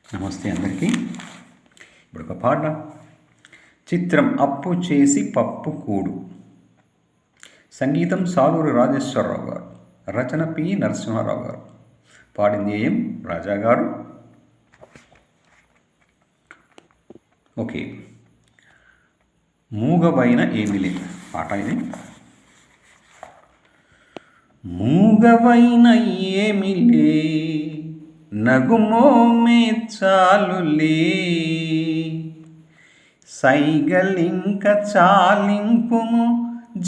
నమస్తే అందరికీ. ఇప్పుడు ఒక పాట. చిత్రం అప్పు చేసి పప్పు కూడు. సంగీతం సాలూరు రాజేశ్వరరావు గారు, రచన పి నరసింహారావు గారు, పాడింది ఏం రాజా గారు. ఓకే. మూగవైన ఏమిలే పాట ఇది. మూగవైన ఏమిలే నగుమోమే చాలులే, సైగలింక చాలింపుము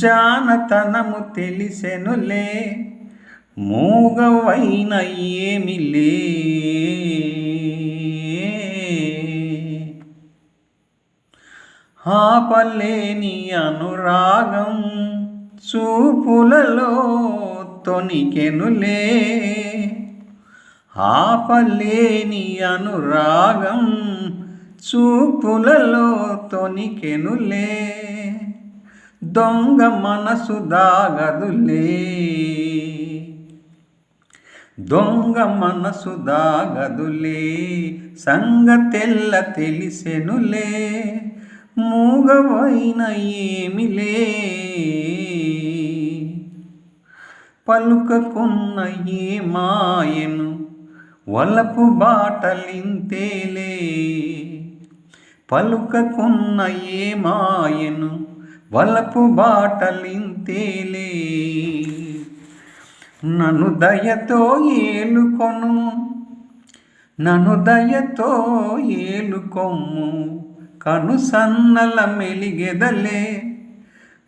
జానతనము తెలిసెనులే. మూగవైన ఏమిలే ఆపలేని అనురాగం చూపులలో తొనికెనులే. ఆపలేని అనురాగం చూపులలో తొనికెనులే. దొంగ మనసు దాగదులే, దొంగ మనసు దాగదులే, సంగతెల్ల తెలిసెనులే. మూగవైన ఏమిలే పలుకకున్న ఏ మాయను వలపు బాటలింతేలే. పలుకకున్న ఏ మాయను వలపు బాటలింతేలే. నన్ను దయతో ఏలుకొను, నన్ను దయతో ఏలుకొమ్ము, కను సన్నల మెలిగెదలే.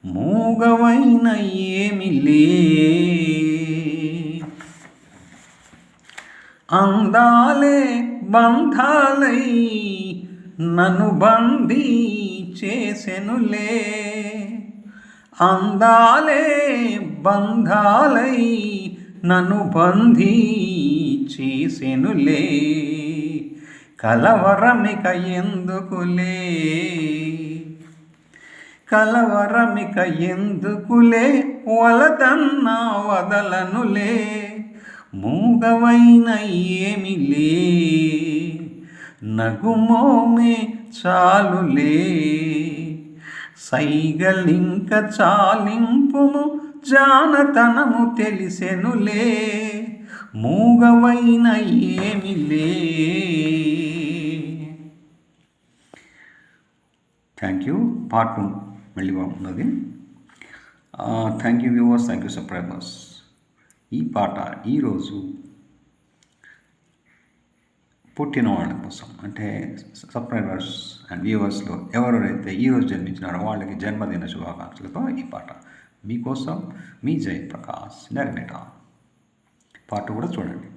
మూగవైన ఏమిలే అందాలే బంధాలై నన్ను బందీ చేసెనులే. అందాలే బంధాలై నన్ను బందీ చేసెనులే. కలవరమిక ఎందుకులే, కలవరమిక ఎందుకులే, వలదన్నా వదలనులే. మూగవైన ఏమిలే నగుమోమే చాలులే, సైగలింక చాలింపుము జానతనము తెలిసెనులే. మూగవైన ఏమిలే. Thank you. పార్ట్ 2 మళ్ళీ బాగున్నది. Thank you viewers, thank you subscribers. ఈ పాట ఈరోజు పుట్టిన వాళ్ళ కోసం, అంటే సబ్స్క్రైబర్స్ అండ్ వ్యూవర్స్లో ఎవరైతే ఈరోజు జన్మించినారో వాళ్ళకి జన్మదిన శుభాకాంక్షలతో ఈ పాట మీకోసం. మీ జయప్రకాష్ నగనేట. పాట కూడా చూడండి.